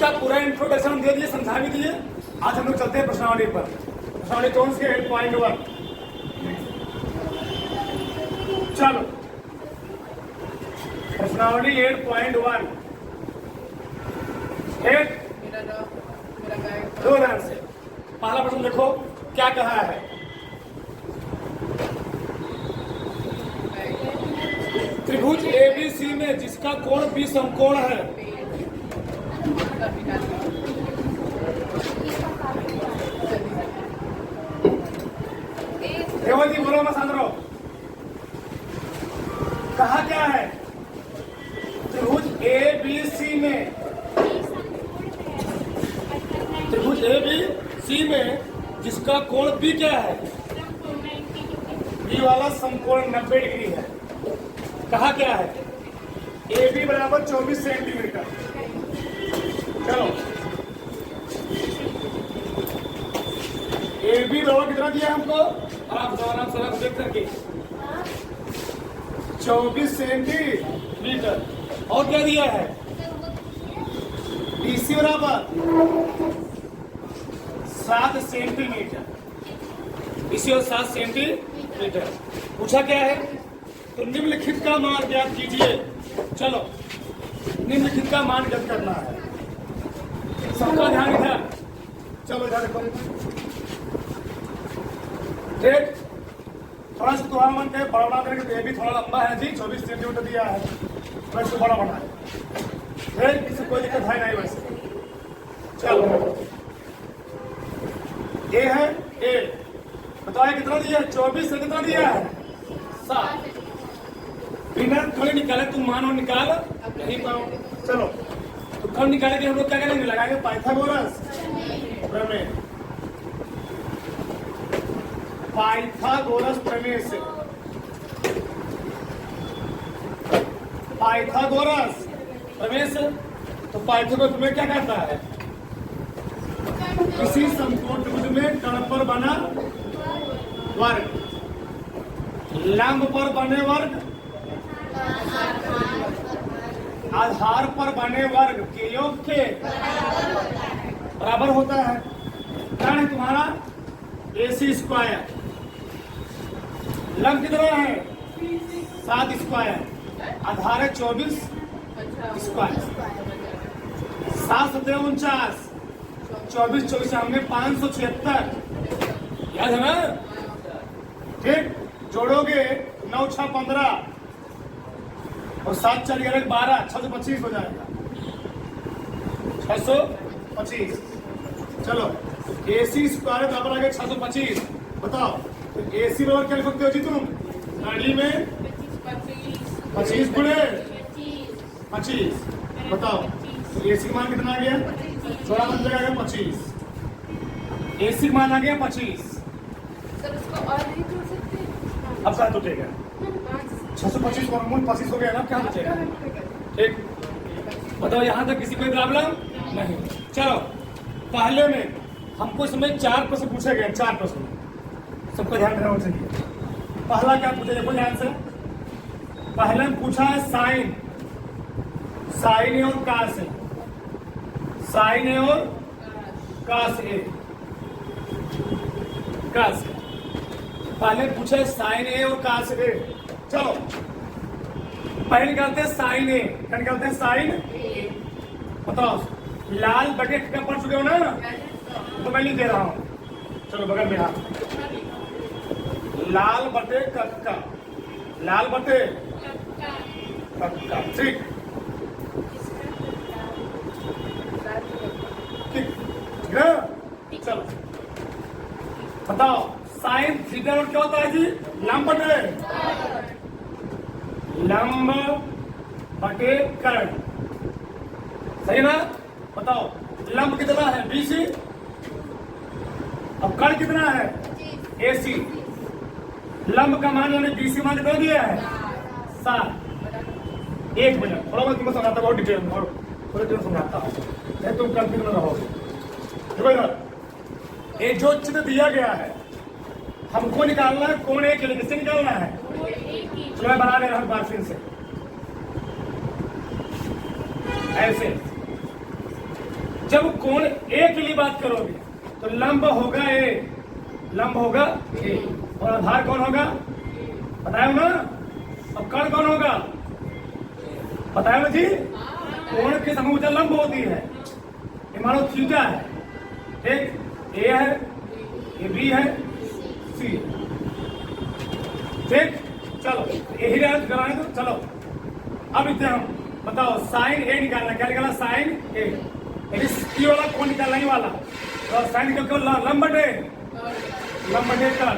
इसका पूरा इंट्रोडक्शन दे दिए, समझा भी दिए। आज हम लोग चलते हैं प्रश्नावली पर। प्रश्नावली कौन सी है? 8.1। चलो प्रश्नावली 8.1 दो ध्यान से। पहला प्रश्न देखो क्या कहा है। त्रिभुज एबीसी में जिसका कोण बी समकोण है, रेवती बोलो मत सांद्रो, कहा क्या है? त्रिभुज एबीसी में, त्रिभुज एबीसी में जिसका कोण बी क्या है? बी वाला समकोण 90 डिग्री है। कहा क्या है? ए बी बराबर 24 सेंटीमीटर। चलो ए बी बराबर कितना दिया हमको? आप दोबारा सड़क देख करके 24 सेंटीमीटर। और क्या दिया है? बीसी बराबर 7 सेंटीमीटर। बीसी और 7 सेंटीमीटर। पूछा क्या है? तो निम्नलिखित का मान ज्ञात कीजिए। चलो निम्नलिखित का मान ज्ञात करना है, सबका ध्यान इधर। चलो इधर देखो, ठीक। थोड़ा सा तुम्हारा मन के बड़ा बना करके, तो ये भी थोड़ा लंबा है जी, 24 सेंटीमीटर दिया है, थोड़ा इसको बड़ा बना है, ठीक। इससे कोई दिक्कत है नहीं वैसे। चलो ये है ए, बताओ कितना दिया है? 24 से कितना दिया है? 7। बिना थोड़े निकाले तुम मानो निकाल नहीं पाओ। चलो तो कब निकाले के हम लोग क्या करेंगे? लगाएंगे पाइथागोरस प्रमेय। पाइथागोरस प्रमेय से, पाइथागोरस प्रमेय से। तो पाइथागोरस प्रमेय क्या कहता है? किसी समकोण त्रिभुज में कर्ण पर बना वर्ग, लंब पर बने वर्ग, आधार पर बने वर्ग के योग के बराबर होता है। कर्ण है तुम्हारा AC स्क्वायर, लंब कितना है? 7 स्क्वायर, आधार है 24 स्क्वायर। 7 7 49, 24 24 हमने 576, याद है ना? ठीक। जोड़ोगे 9 6 15 और 7 4 11 12, 625 हो जाएगा। 625। चलो AC स्क्वायर बराबर आ गया 625। बताओ तो AC बराबर क्या लिख सकते हो जी तुम? गाड़ी में 25 गुणे 25। बताओ तो AC का मान कितना आ गया? थोड़ा बन जाएगा 25। AC का मान आ गया 25। अब क्या टूटेगा? 625 को मूल 25 हो गया ना, क्या बचेगा? ठीक। बताओ यहाँ तक किसी कोई प्रॉब्लम नहीं। चलो पहले में हमको इसमें 4 प्रश्न पूछे गए, 4 प्रश्न, सबका ध्यान रखना चाहिए। पहला क्या पूछा? देखो ध्यान से। पहले में पूछा है साइन, साइन ए और कास ए, साइन ए और कास ए, कास ए। पहले पूछा है साइन ए और कास ए। चलो पहले निकालते हैं साइन ए। क्या निकालते हैं? साइन ए। बताओ लाल बकेट का पढ़ चुके हो ना? तो मैं नहीं दे रहा हूं। चलो बगल में हाथ, लाल बटे कक्का, लाल बटे कक्का, ठीक। चलो बताओ साइन थीटा क्या होता है जी? लंब बटे, लंब बटे कर्ण, सही ना? बताओ लंब कितना है? BC, अब कर्ण कितना है? AC। लंब का मान यानी BC मान कितना दिया है? 7। 1 मिनट थोड़ा बहुत तुम्हें समझाता, बहुत डिटेल में और थोड़े देर समझाता हूँ, नहीं तुम कंफ्यूज न रहोगे। देखो इधर ये जो चित्र दिया गया है हमको निकालना है कोण A के लिए। किससे निकालना है? तो मैं बना दे रहा हूं बार फिर से, ऐसे जब कोण ए के लिए बात करोगे तो लंब होगा ए, लंब होगा ए, और आधार कौन होगा बताया ना। अब कर्ण कौन होगा बताया ना जी। कोण के समभुजा लंब होती है, ये मानो थीटा है, ठीक, ए है, ये बी है, सी, ठीक। चलो यही रेंज कराएं तो चलो अब इतने हम बताओ साइन ए निकालना, क्या निकालना साइन ए, ई वाला कौन निकालना ही वाला, तो साइन क्यों लंब बटे कर,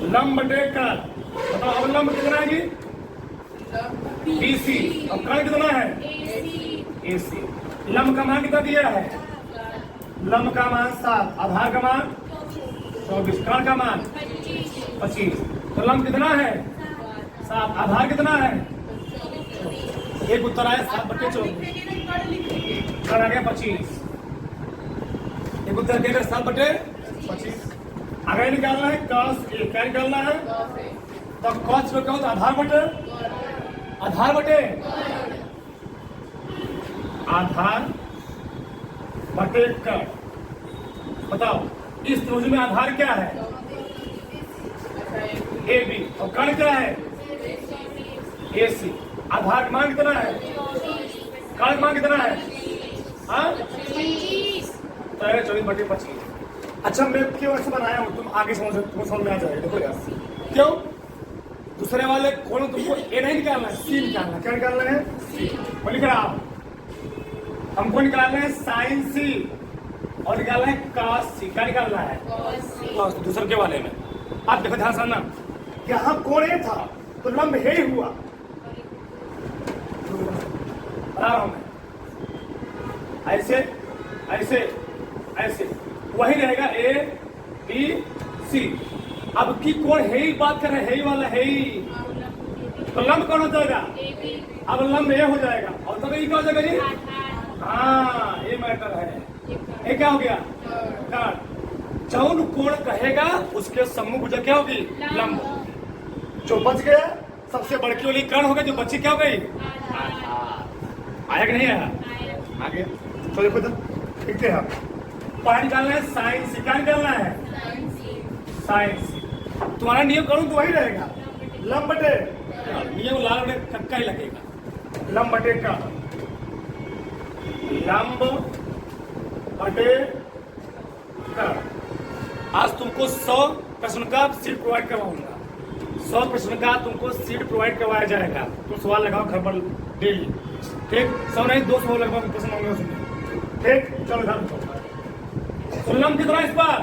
लंब बटे कर। बताओ अब लंब कितना है जी बीसी, अब कर्ण कितना है एसी। लंब का मान कितना दिया है, लंब का मान 7, आधार का मान 24, कर्ण का मान 25, तो लंब कितना है 7, आधार कितना है, एक उत्तर आया 7/24, कर्ण आ गया 25, एक उत्तर क्या 7/25। आगे निकालना है cos ए, क्या निकालना है तो cos में क्या होता है आधार बटे कर। बताओ इस त्रिभुज में आधार क्या है ए बी और कर्ण क्या है ए सी। आधार का मान कितना है, कर्ण का मान कितना है 24/25। अच्छा मैं क्यों ऐसे बनाया हूँ, तुम आगे तुम समझ में आ जाएगा। देखो यार क्यों, दूसरे वाले कौन तुमको ए नहीं निकालना है सी निकालना, क्या निकालना है सी, वो लिख रहा हमको निकालना है साइन सी और निकालना है कॉस सी, क्या निकालना है कॉस। दूसरे के वाले में आप देखो ध्यान से ना, यहाँ कोण ए था तो लंब हे हुआ, बता रहा हूं मैं, ऐसे ऐसे ऐसे वही रहेगा ए बी सी। अब की कोण है ही बात कर रहे हैं, है ही वाला है ही, तो लंब कौन हो जाएगा, अब लंब ए हो जाएगा और तब ये क्या हो जाएगा जी, हाँ ये मैटर है, ये क्या हो गया कर्ण। जौन कोण कहेगा उसके सम्मुख भुजा क्या होगी लंब, जो बच गया सबसे बड़की वाली कर्ण होगा, जो बच्ची क्या हो गई आया कि नहीं आया, आगे तो देखो तो लिखते हैं पढ़ा निकालना है साइन सी, क्या निकालना है साइन सी। तुम्हारा नियम करूं तो वही रहेगा लंब बटे, नियम लाल बटे कक्का ही लगेगा, लंब बटे का, लंब बटे का। आज तुमको 100 प्रश्न का सीट प्रोवाइड करवाऊंगा, 100 प्रश्न का तुमको सीट प्रोवाइड करवाया जाएगा, तुम सवाल लगाओ घर पर डेली, ठीक, 100 नहीं 200 लगाओ प्रश्न होंगे उसमें, ठीक। चलो इधर तो लंब कितना इस बार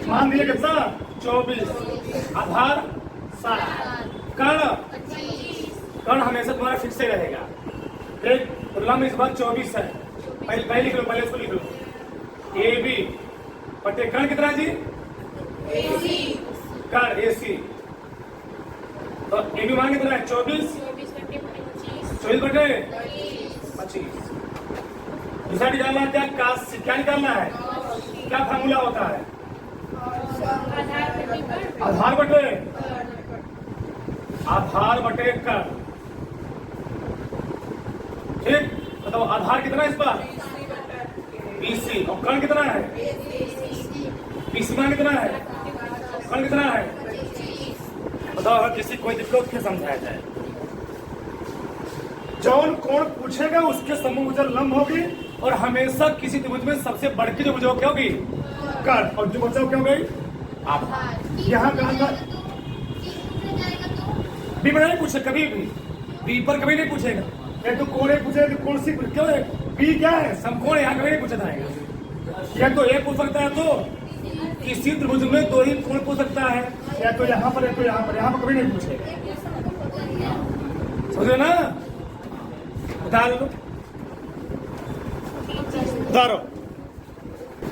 मान दिए कितना 24, आधार 7, कर्ण हमेशा तुम्हारा फिक्स से रहेगा, ठीक। तो लंब इस बार 24 है, पहले लिख लो, पहले इसको लिख लो ए बी बटे कर्ण कितना जी कर्ण ए सी, तो ए बी मान कितना है 24 बटे 25। दूसरा निकालना है क्या निकालना है, क्या फार्मूला होता है आधार बटे कर, ठीक। बताओ आधार कितना है इस बार बीसी और कर्ण कितना है बीसी मान कितना है, कर्ण कितना है, बताओ अगर किसी कोई दिक्कत क्या समझाया जाए। जौन कोण पूछेगा उसके सम्मुख भुजा लंब होगी और हमेशा किसी त्रिभुज में सबसे बढ़ती जो भुजा क्या होगी कर्ण, और जो बचा क्या हो गई आधार। यहाँ कहा बी में नहीं पूछे कभी भी, बी पर कभी नहीं पूछेगा, या तो कोण पूछेगा तो कौन सी क्यों है बी क्या है समकोण, यहाँ कभी नहीं पूछा जाएगा। या तो ए पूछ सकता है, तो किसी त्रिभुज में 2 ही कोण पूछ सकता है, या तो यहाँ पर या तो यहाँ पर कभी नहीं पूछेगा, समझे ना। उतारो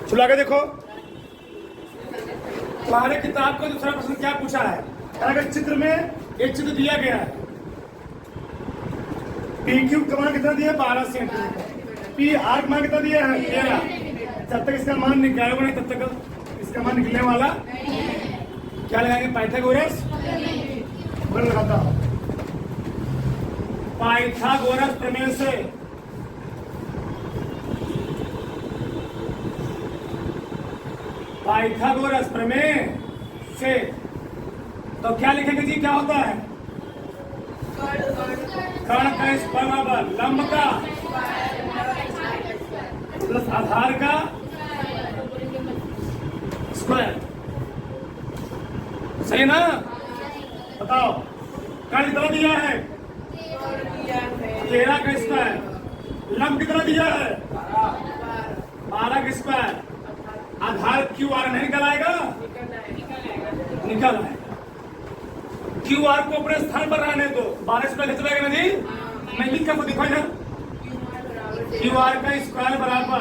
चुला के देखो तुम्हारे किताब का दूसरा प्रश्न क्या पूछा है, अगर चित्र में एक चित्र दिया गया है, पी क्यूब का मान कितना दिया है 12 सेंटीमीटर, पी आर का मान कितना दिया है 13। जब तक इसका मान निकालेगा नहीं तब तक इसका मान निकलने वाला क्या लगाएंगे पाइथागोरस बल लगाता हूं। पाइथागोरस प्रमेय से पाइथागोरस प्रमेय से तो क्या लिखेंगे जी? क्या होता है? कर्ण का स्क्वायर बराबर लंब का प्लस आधार का स्क्वायर। सही ना? बताओ कर्ण कितना दिया है? 13 का स्क्वायर। लंब कितना दिया है? 12 का स्क्वायर। आधार क्यू आर नहीं निकल आएगा? निकल आएगा। क्यू आर को अपने स्थान पर रहने दो। 12 स्क्वायर खिंच जाएगा ना जी? मैं लिख कर दिखाई ना। क्यू आर का स्क्वायर बराबर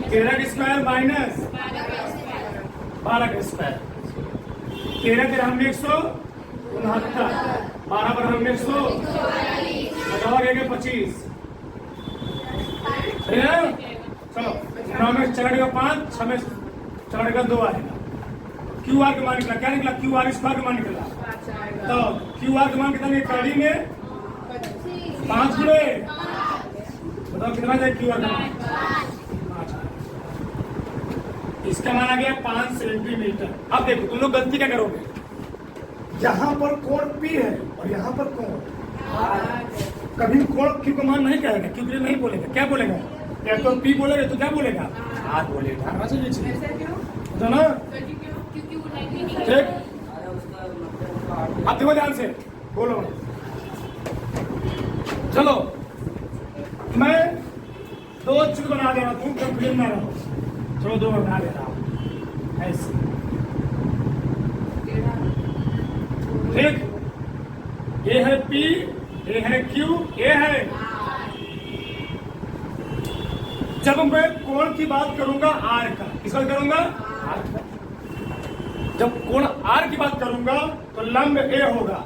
13 का स्क्वायर माइनस 12 का स्क्वायर। 13 के हम 169, 12 पर हम 125। चलो 9 में चढ़ेगा 5, 6 में चढ़ेगा 2 आएगा। क्यू आर का मान निकला। क्या निकला? क्यू आर स्क्वायर का मान निकला। तो क्यू आर का मान कितना? कड़ी में 5 गुणे। बताओ कितना जाए क्यू आर का मान? 5। इसका मान आ गया 5 सेंटीमीटर। अब देखो तुम लोग गलती क्या करोगे? यहाँ पर कोण P है और यहाँ पर कोण कभी कोण Q का मान नहीं कहेगा। क्यों के लिए नहीं बोलेगा? क्या बोलेगा? या तो P बोलेगा तो क्या बोलेगा? R बोलेगा। ना ठीक। अब देखो ध्यान से बोलो। चलो मैं 2 चित्र बना दे रहा हूँ, कंफ्यूजन में रहो। चलो 2 बना दे रहा हूँ ऐसे। ठीक, ये है P, ये है Q, ये है। जब मैं कोण की बात करूंगा R का, किस बात करूंगा? R का। जब कोण R की बात करूंगा तो लंब A होगा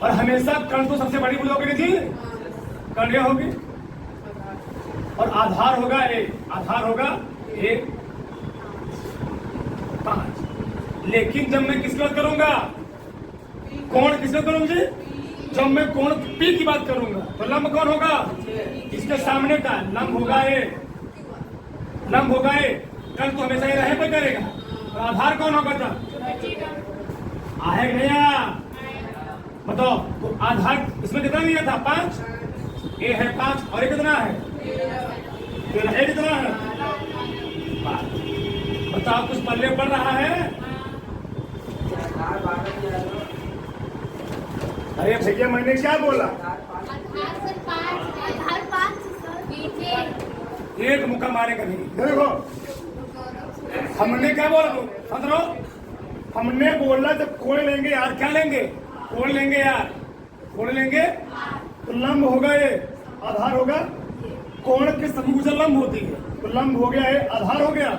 और हमेशा कर्ण तो सबसे बड़ी भूल होगी जी, कर्ण A होगी और आधार होगा A। आधार होगा A 5। लेकिन जब मैं किसकी बात करूंगा? कोण किसकी बात करूंगी? जब मैं कोण P की बात करूंगा तो लंब कौन होगा? इसके सामने का लंब होगा A। लंब होगा A। कर्ण तो हमेशा ये रहे पे करेगा और आधार कौन होगा? तब आएगा भैया बताओ। तो आधार इसमें कितना दिया था? 5। ये है 5 और ये कितना है? ये कितना है? 5। बताओ कुछ पल्ले पड़ रहा है? अरे भैया मैंने क्या बोला? एक मुक्का मारेगा नहीं। देखो हमने क्या बोला? समझो हमने बोला जब कोण लेंगे यार, क्या लेंगे? कोण लेंगे यार, कोण लेंगे तो लंब होगा ये, आधार होगा। कोण के समभुजा लंब होती है तो लंब हो गया है, आधार हो गया।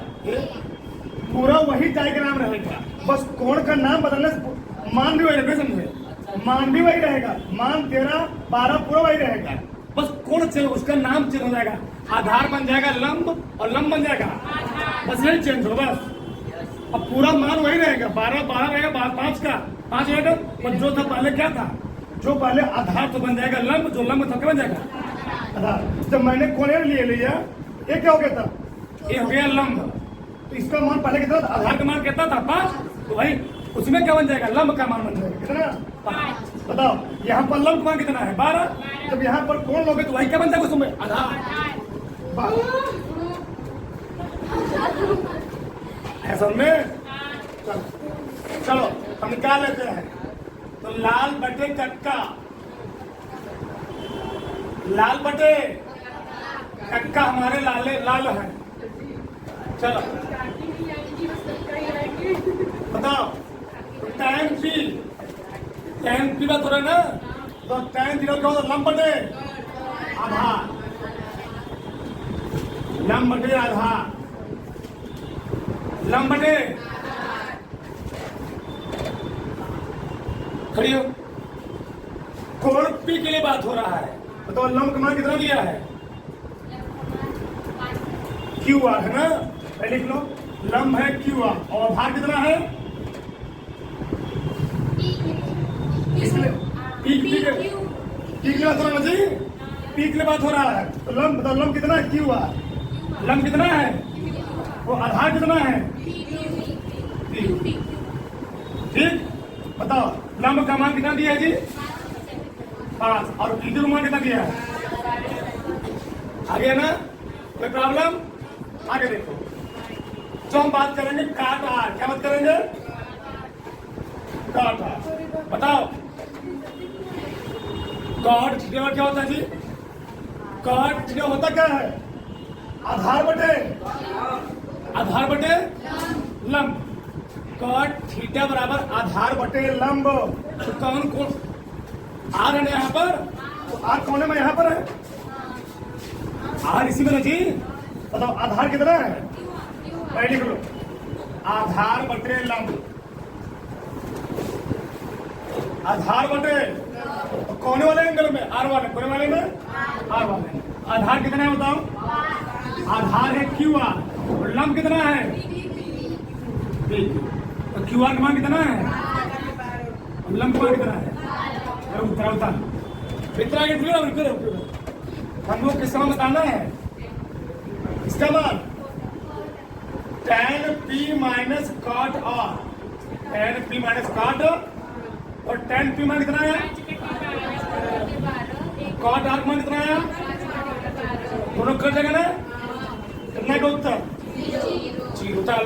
पूरा वही डायग्राम रहेगा, बस कोण का नाम बदलने से मान भी वही रहेगा। समझे? मान भी वही रहेगा। मान 13, 12 पूरा वही रहेगा, बस कोण चेंज, उसका नाम चेंज हो जाएगा। आधार बन जाएगा लंब और लंब बन जाएगा, बस यही चेंज हो बस। अब पूरा मान वही रहेगा। 12 12 रहेगा, 5 का 5 रहेगा। पर जो था पहले क्या था? जो पहले आधार तो बन जाएगा लंब, जो लंब था क्या बन जाएगा? आधार। जब मैंने कोण लिए लिया ये क्या हो गया था? ये हो गया लंब। तो इसका मान पहले कितना था? आधार का मान कितना था? 5। तो भाई उसमें क्या बन जाएगा? लंब का मान बन जाएगा कितना? 5। बताओ यहाँ पर लंब मान कितना है? 12। जब यहाँ पर कोण लोगे तो वही क्या बन जाएगा? उसमें आधार। ऐसा में चलो हम निकाल लेते हैं। तो लाल बटे कक्का, लाल बटे कक्का हमारे लाल है। चलो बताओ tan P बात हो रहा है ना? तो tan क्या होता? लंब बटे आधार, लंब बटे आधार, लंब बटे। खड़ी हो। कोण P के लिए बात हो रहा है। बताओ लंब का मान कितना दिया है? QR है ना? लिख लो लंब है QR और आधार कितना है? P पी की बात हो रहा है जी, पी की बात हो रहा है। तो लंब बताओ, लंब कितना है, क्यू हुआ, लंब कितना है, वो आधार कितना है, ठीक। बताओ लंब का मान कितना दिया है जी, 5, और पी का मान कितना दिया है, आगे ना, कोई प्रॉब्लम। आगे देखो, जो हम बात करेंगे काट आर, क्या बात करेंगे, काट आर। बताओ कॉट थीटा क्या होता है जी, कॉट थीटा होता क्या है, आधार बटे लंब। कॉट थीटा बराबर आधार बटे लंब। तो कौन कौन आर है ना यहाँ पर, तो आर कौन है, मैं यहाँ पर है, आर इसी में ना जी। बताओ आधार कितना है, पहले लिख लो, आधार बटे लंब, आधार बटे तो कोने वाले एंगल में, आर वाले, कोने वाले में आर वाले। आधार कितना है बताओ, आधार है क्यू आर, और लंब कितना है, तो क्यू आर का मान कितना है, और लंब का मान कितना है, उतरा हम लोग किसका मान बताना है, इसका मान tan p माइनस कॉट आर, tan p माइनस कॉट, और tan p मान कितना है, कॉट आर मान कितना है, दोनों कर देगा ना, कितना का उत्तर 0।